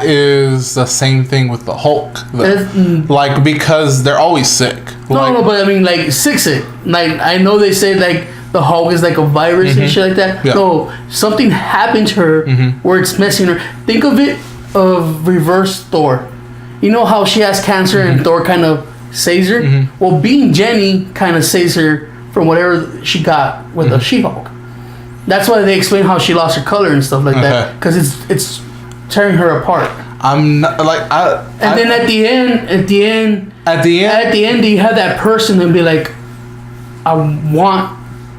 is the same thing with the Hulk, like, because they're always sick. No, but I mean, like, sick. Like, I know they say like the Hulk is like a virus and shit like that. Yeah. No, something happened to her where it's messing her. Think of it of reverse Thor. You know how she has cancer and Thor kind of saves her. Well, being Jenny kind of saves her from whatever she got with the She-Hulk. That's why they explain how she lost her color and stuff like that, because it's tearing her apart. I'm not like then at the end, you have that person and be like, I want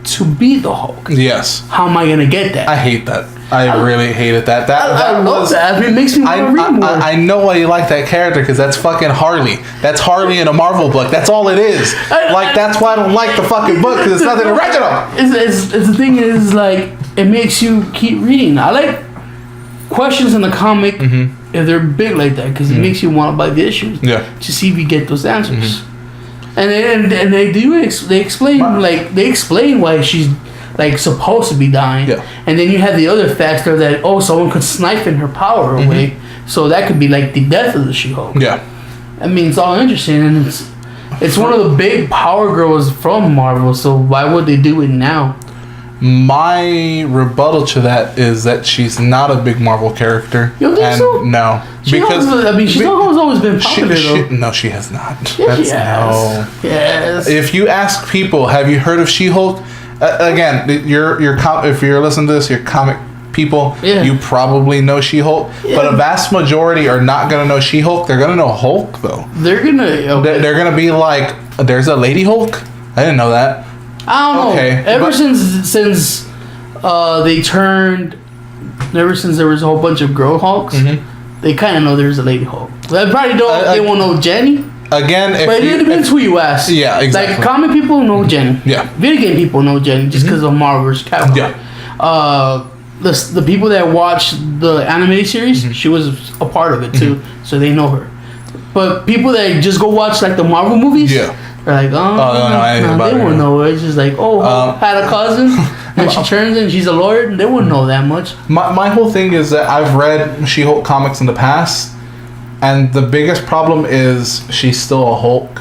to be the Hulk. Yes. How am I gonna get that? I hate that. I really hated that. I love that. I mean, it makes me want to read more. I know why you like that character, because that's fucking Harley. That's Harley in a Marvel book. That's all it is. That's why I don't like the fucking book, because it's nothing original. It's the thing is, like, it makes you keep reading. I like questions in the comic if they're big like that, because it makes you want to buy the issues to see if you get those answers. And they explain why she's like supposed to be dying, and then you have the other factor that someone could snipe her power away, so that could be like the death of the She-Hulk. I mean, it's all interesting, and it's one of the big power girls from Marvel, so why would they do it now? My rebuttal to that is that she's not a big Marvel character. You don't think so? No, she's always been popular though. No, she has not. Yeah, she has. Yes. If you ask people, have you heard of She-Hulk? Again, if you're listening to this, you're comic people. You probably know She-Hulk, but a vast majority are not gonna know She-Hulk. They're gonna know Hulk though. They're gonna be like, there's a Lady Hulk. I didn't know that. I don't know. Ever since there was a whole bunch of girl Hulks, they kind of know there's a Lady Hulk. They probably don't. They won't know Jenny. Again, but it depends who you ask. Yeah, exactly. Like, comic people know Jenny. Yeah. Video game people know Jenny just because of Marvel vs. Capcom. Yeah. The people that watch the animated series, she was a part of it too, so they know her. But people that just go watch like the Marvel movies, they're like, they won't know her. It's just like, had a cousin, and she turns in, she's a lawyer, and they wouldn't know that much. My whole thing is that I've read She-Hulk comics in the past, and the biggest problem is she's still a Hulk.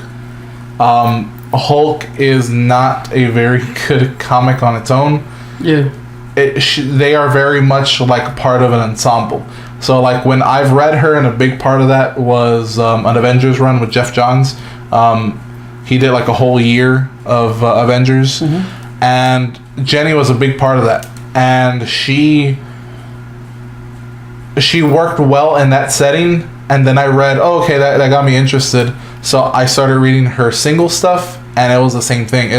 Hulk is not a very good comic on its own. Yeah. They are very much like part of an ensemble. So like when I've read her, and a big part of that was an Avengers run with Jeff Johns. He did like a whole year of Avengers, and Jenny was a big part of that. And she worked well in that setting. And then I read, that got me interested. So I started reading her single stuff, and it was the same thing.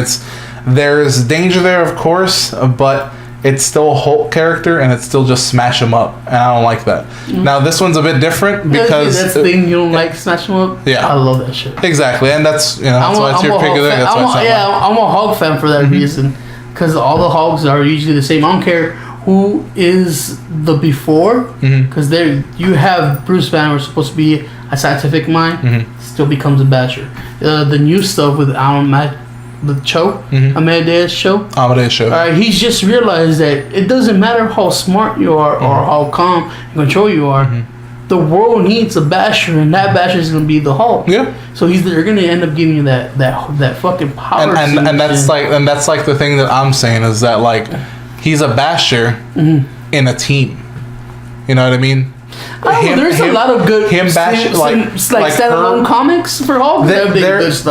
There's danger there, of course, but it's still a Hulk character, and it's still just smash him up, and I don't like that. Now this one's a bit different because that's the thing, you don't like smash him up. Yeah, I love that shit. Exactly, and that's that's why it's your pick of the. I'm a Hulk fan for that reason, because all the Hulks are usually the same. I don't care who is the before, because you have Bruce Banner supposed to be a scientific mind, still becomes a basher. The new stuff with Amadeus Cho. He's just realized that it doesn't matter how smart you are or how calm and control you are. The world needs a basher, and that basher is going to be the Hulk. Yeah. So they're going to end up giving you that fucking power. And that's like the thing that I'm saying is that like he's a basher in a team. You know what I mean? There's a lot of good standalone comics for Hulk. There's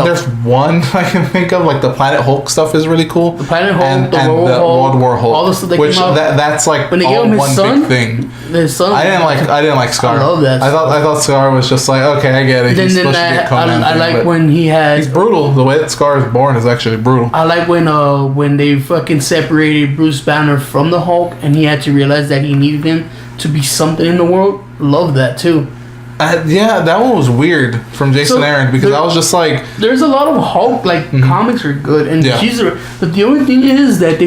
one I can think of, like the Planet Hulk stuff is really cool. The Planet Hulk, and the World War Hulk, all the stuff that came out. That's like when they all gave him one his son, big thing. His son. I didn't like Scar. I love that. I thought Scar was just like, okay, I get it. He's supposed to get Conan. I like when he had. He's brutal. The way that Scar is born is actually brutal. I like when they fucking separated Bruce Banner from the Hulk, and he had to realize that he needed him to be something in the world. Love that too. That one was weird from Jason Aaron, because I was just like, there's a lot of Hulk comics are good, and but the only thing is that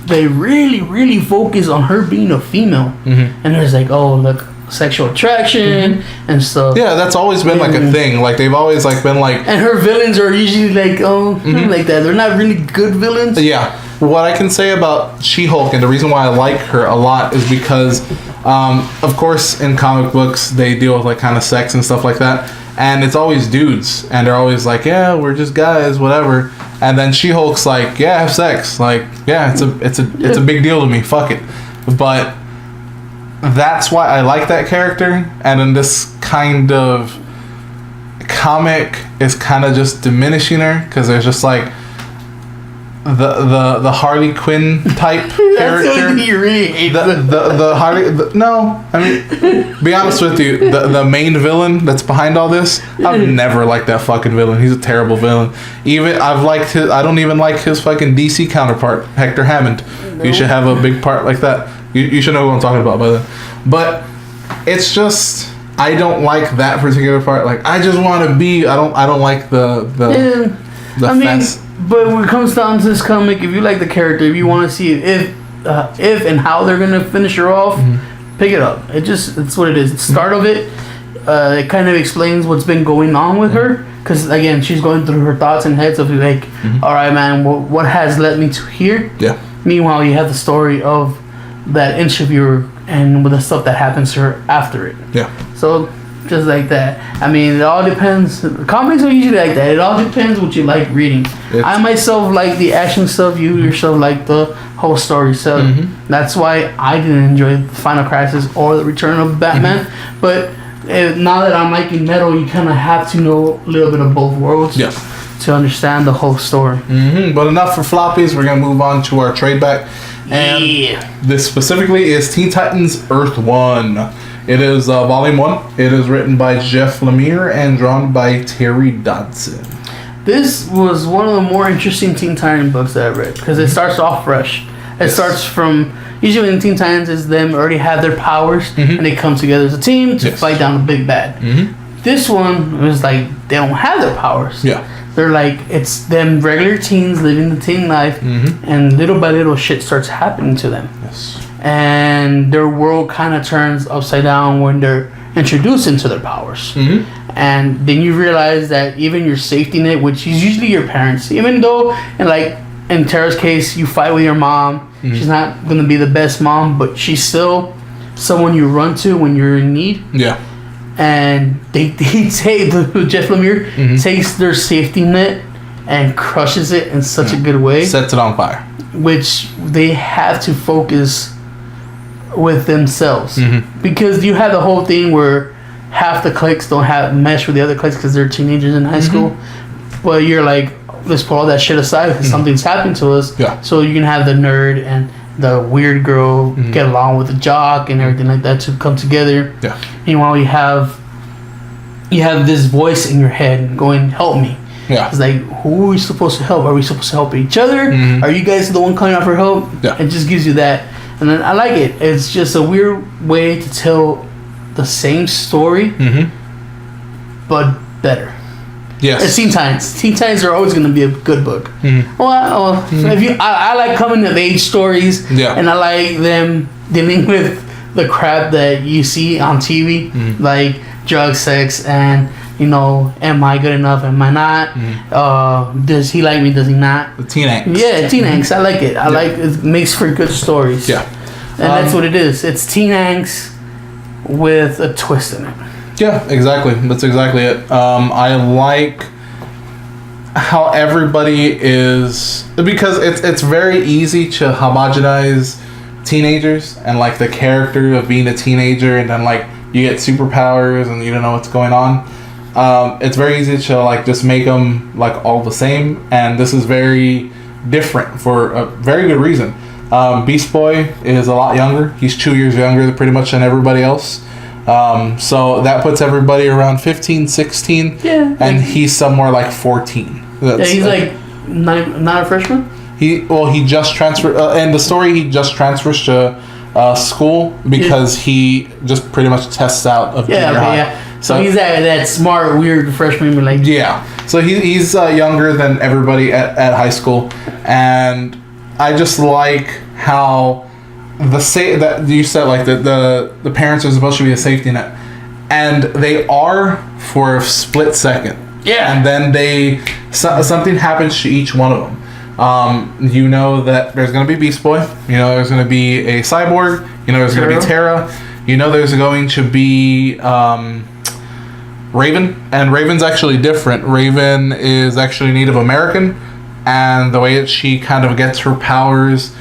they really focus on her being a female, and there's like, oh look, sexual attraction and stuff. Yeah, that's always been like a thing. Like they've always like been like. And her villains are usually like like that. They're not really good villains. Yeah. What I can say about She-Hulk and the reason why I like her a lot is because, of course, in comic books they deal with like kind of sex and stuff like that, and it's always dudes, and they're always like, yeah, we're just guys, whatever. And then She-Hulk's like, yeah, have sex, like, yeah, it's a big deal to me, fuck it. But that's why I like that character, and in this kind of comic is kind of just diminishing her because there's just like the Harley Quinn type character. You really hate the Harley. No, I mean, be honest with you, the main villain that's behind all this, I've never liked that fucking villain. He's a terrible villain. Even I don't even like his fucking DC counterpart, Hector Hammond. No. You should have a big part like that. You should know who I'm talking about by then. But it's just I don't like that particular part. Like I just want to be. I don't like the fence. But when it comes down to this comic, if you like the character, if you want to see if and how they're gonna finish her off, pick it up. It's what it is. The start of it, it kind of explains what's been going on with her. Because again, she's going through her thoughts and heads of like, all right, man, what has led me to here? Yeah. Meanwhile, you have the story of that interviewer and with the stuff that happens to her after it. Yeah. So. Just like that. I mean, it all depends. Comics are usually like that. It all depends what you like reading. I myself like the action stuff. You yourself like the whole story. So that's why I didn't enjoy the Final Crisis or the Return of Batman. But now that I'm liking metal, you kind of have to know a little bit of both worlds to understand the whole story. But enough for floppies. We're going to move on to our trade back. And this specifically is Teen Titans Earth 1. It is Volume 1. It is written by Jeff Lemire and drawn by Terry Dodson. This was one of the more interesting Teen Titans books that I read because it starts off fresh. It starts from... Usually in Teen Titans is them already have their powers and they come together as a team to fight down the big bad. This one was like they don't have their powers. Yeah. They're like, it's them regular teens living the teen life and little by little shit starts happening to them. Yes. And their world kind of turns upside down when they're introduced into their powers. And then you realize that even your safety net, which is usually your parents, even though in Tara's case you fight with your mom, she's not going to be the best mom, but she's still someone you run to when you're in need. Yeah. And they take Jeff Lemire takes their safety net and crushes it in such a good way, sets it on fire, which they have to focus with themselves because you have the whole thing where half the cliques don't have mesh with the other cliques because they're teenagers in high school, but you're like, let's put all that shit aside because something's happened to us. So you can have the nerd and the weird girl get along with the jock and everything like that to come together. Meanwhile, you have this voice in your head going, help me. It's like, who are we supposed to help? Are we supposed to help each other? Are you guys the one calling out for help? It just gives you that. And then I like it. It's just a weird way to tell the same story, but better. Yes. It's Teen Titans. Teen Titans are always going to be a good book. Well, if I like coming of age stories, and I like them dealing with the crap that you see on TV, like drug, sex, and am I good enough? Am I not? Does he like me? Does he not? The teen angst. Yeah, teen angst. I like it. I like it. Makes for good stories. Yeah, and that's what it is. It's teen angst with a twist in it. Yeah, exactly. That's exactly it. I like how everybody is, because it's very easy to homogenize teenagers and like the character of being a teenager, and then like you get superpowers and you don't know what's going on. It's very easy to like just make them like all the same, and this is very different for a very good reason. Beast Boy is a lot younger. He's 2 years younger pretty much than everybody else. So that puts everybody around 15, 16, and he's somewhere like 14. He's like not a freshman? He just transferred, and the story, he just transfers to school because he just pretty much tests out of junior high. So he's that smart, weird freshman. Like so he's younger than everybody at high school, and I just like how that you said, like the parents are supposed to be a safety net, and they are for a split second. Yeah. And then something happens to each one of them. You know that there's going to be Beast Boy. You know there's going to be a Cyborg. You know there's going to be Terra. You know there's going to be Raven. And Raven's actually different. Raven is actually Native American. And the way that she kind of gets her powers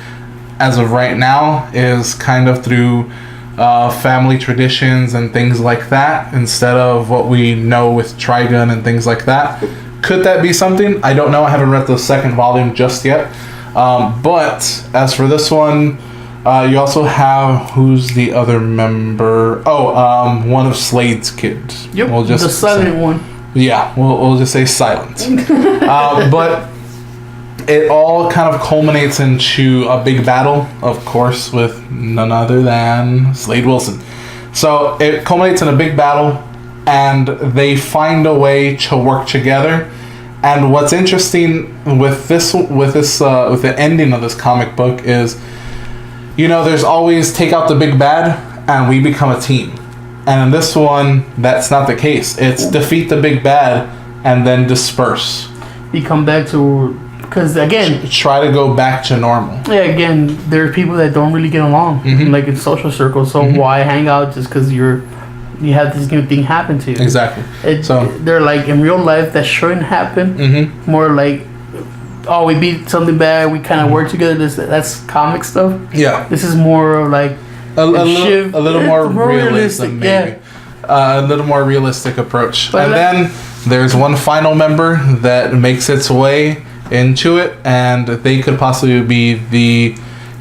as of right now is kind of through family traditions and things like that, instead of what we know with Trigun and things like that. Could that be something? I don't know. I haven't read the second volume just yet. But as for this one, you also have, who's the other member? One of Slade's kids. Yep, we'll just the silent one. Yeah, we'll just say silent. But it all kind of culminates into a big battle, of course, with none other than Slade Wilson. So it culminates in a big battle, and they find a way to work together. And what's interesting with the ending of this comic book is, you know, there's always take out the big bad, and we become a team. And in this one, that's not the case. It's defeat the big bad, and then disperse. You come back to. Because again, try to go back to normal. Yeah, again, there are people that don't really get along, like in social circles. So why hang out just because you have this new thing happen to you? Exactly. So they're like, in real life that shouldn't happen. More like, we beat something bad, we kind of work together. That's comic stuff. Yeah. This is more of like a little more realistic, maybe. Yeah. A little more realistic approach. But then there's one final member that makes its way into it, and they could possibly be the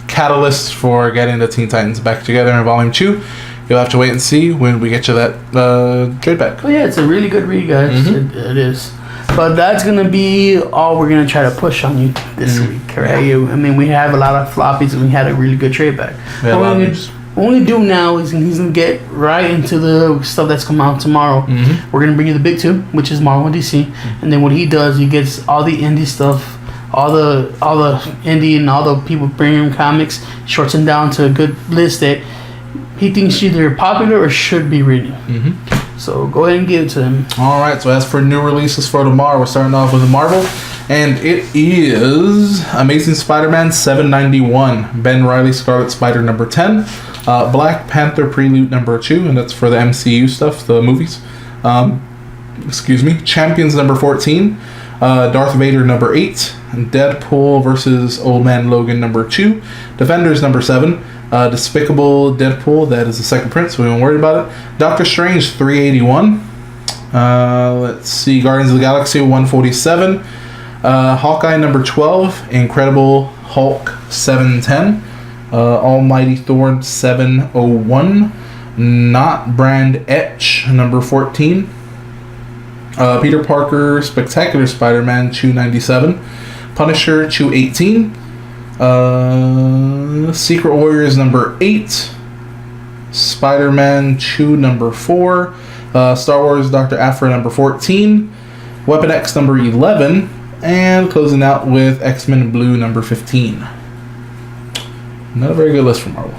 catalyst for getting the Teen Titans back together in Volume 2. You'll have to wait and see when we get you that trade back. Oh yeah, it's a really good read, guys. It is. But that's going to be all we're going to try to push on you this week, right? Yeah. I mean, we have a lot of floppies, and we had a really good trade back. Yeah, what we're going to do now is he's going to get right into the stuff that's coming out tomorrow. We're going to bring you the big two, which is Marvel and DC. And then what he does, he gets all the indie stuff, all the indie and all the people bringing him comics, shorts them down to a good list that he thinks either popular or should be reading. So go ahead and give it to him. All right. So as for new releases for tomorrow, we're starting off with the Marvel, and it is Amazing Spider-Man 791, Ben Reilly Scarlet Spider number 10, Black Panther Prelude number 2, and that's for the MCU stuff, the movies. Champions number 14, Darth Vader number 8, Deadpool versus Old Man Logan number 2, Defenders number 7. Despicable Deadpool, that is the second print, so we won't worry about it. Doctor Strange 381. Let's see, Guardians of the Galaxy 147. Hawkeye number 12. Incredible Hulk 710. Almighty Thor 701. Not Brand Etch number 14. Peter Parker Spectacular Spider-Man 297. Punisher 218. Secret Warriors number 8, Spider-Man 2 number 4, Star Wars Dr. Aphra number 14, Weapon X number 11, and closing out with X-Men Blue number 15. Not a very good list from Marvel.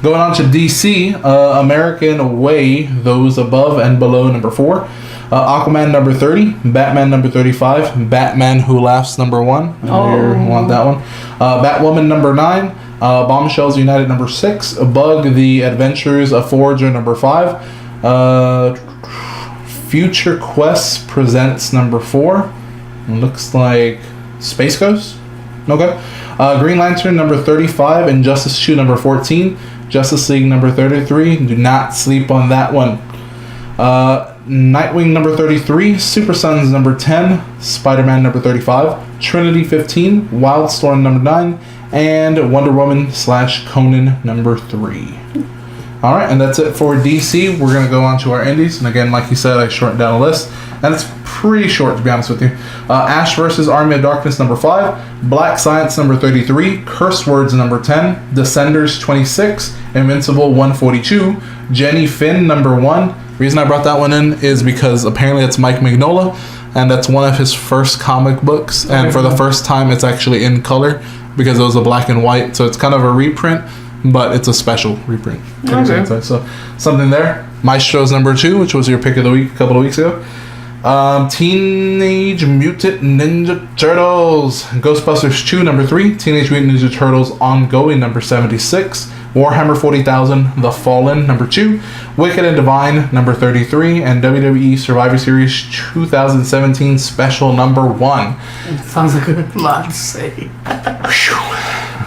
Going on to DC, American Way, Those Above and Below number 4. Aquaman number 30, Batman number 35, Batman Who Laughs number 1. You want that one. Batwoman number 9, Bombshells United number 6, Bug The Adventures of Forager number 5, Future Quest Presents number 4. Looks like Space Ghost. Okay. Green Lantern number 35, Injustice 2 number 14, Justice League number 33. Do not sleep on that one. Nightwing number 33, Super Sons number 10, Spider-Man number 35, Trinity 15, Wildstorm number 9, and Wonder Woman / Conan number 3. Alright, and that's it for DC. We're going to go on to our indies. And again, like you said, I shortened down a list. And it's pretty short, to be honest with you. Ash vs. Army of Darkness number 5, Black Science number 33, Curse Words number 10, Descenders 26, Invincible 142, Jenny Finn number 1. Reason I brought that one in is because apparently it's Mike Mignola, and that's one of his first comic books, and for the first time it's actually in color, because it was a black and white. So it's kind of a reprint, but it's a special reprint. Okay. So something there. Maestro's number 2, which was your pick of the week a couple of weeks ago. Teenage Mutant Ninja Turtles, Ghostbusters 2 number 3, Teenage Mutant Ninja Turtles Ongoing number 76, Warhammer 40,000 The Fallen number 2, Wicked and Divine number 33, and WWE Survivor Series 2017 Special number 1. It sounds like a lot to say.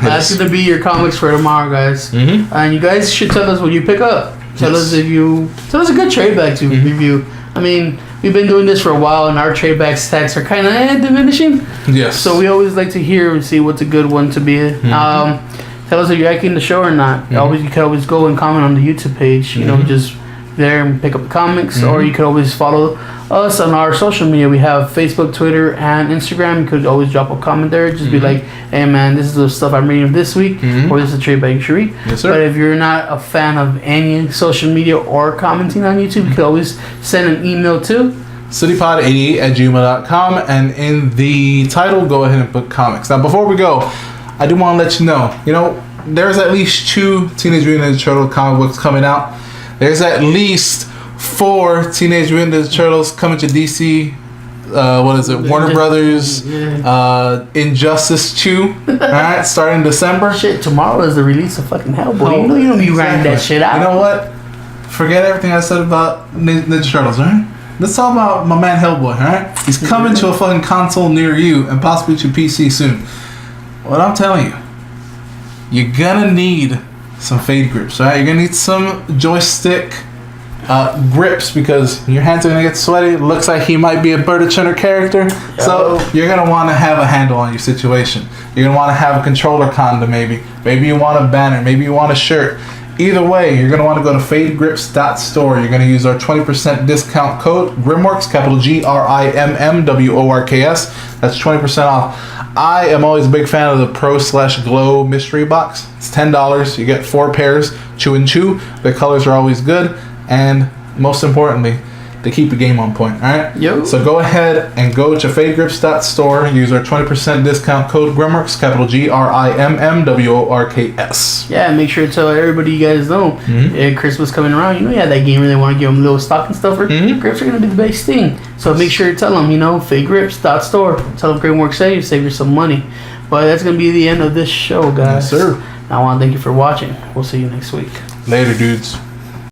That's gonna be your comics for tomorrow, guys. And you guys should tell us what you pick up. Tell us a good trade bag to review. I mean, we've been doing this for a while, and our trade bag stats are kind of diminishing. Yes. So we always like to hear and see what's a good one to be. Tell us if you're liking the show or not. You can always go and comment on the YouTube page. You know, just there and pick up the comics, or you could always follow us on our social media. We have Facebook, Twitter, and Instagram. You could always drop a comment there. Just be like, "Hey man, this is the stuff I'm reading this week," or "This is a trade bag you should read." Yes, sir. But if you're not a fan of any social media or commenting on YouTube, you could always send an email to citypod88@gmail.com, and in the title, go ahead and put comics. Now, before we go, I do want to let you know, there's at least 2 Teenage Mutant Ninja Turtle comic books coming out. There's at least 4 Teenage Mutant Ninja Turtles coming to DC. Warner Brothers, Injustice 2, alright, starting December. Shit, tomorrow is the release of fucking Hellboy. You don't be grinding that shit out. You know what? Forget everything I said about Ninja Turtles, alright? Let's talk about my man Hellboy, alright? He's coming to a fucking console near you and possibly to PC soon. What I'm telling you, you're gonna need some fade grips, alright? You're gonna need some joystick grips because your hands are gonna get sweaty. It looks like he might be a Bird character, so you're gonna want to have a handle on your situation. You're gonna want to have a controller condom, maybe you want a banner, maybe you want a shirt. Either way, you're gonna want to go to fadegrips.store. You're gonna use our 20% discount code GRIMWORKS, capital GRIMMWORKS. That's 20% off. I am always a big fan of the Pro/Glow mystery box. It's $10. You get 4 pairs, 2 and 2. The colors are always good. And most importantly, they keep the game on point, alright? Yo. So go ahead and go to fadegrips.store, use our 20% discount code GRIMWORKS, capital GRIMMWORKS. Yeah, make sure to tell everybody you guys know. Christmas coming around, you have that gamer they want to give them a little stocking stuffer. Grips are going to be the best thing. So make sure to tell them, fadegrips.store. Tell them GRIMWORKS save you some money. But that's going to be the end of this show, guys. Yes, sir. I want to thank you for watching. We'll see you next week. Later, dudes.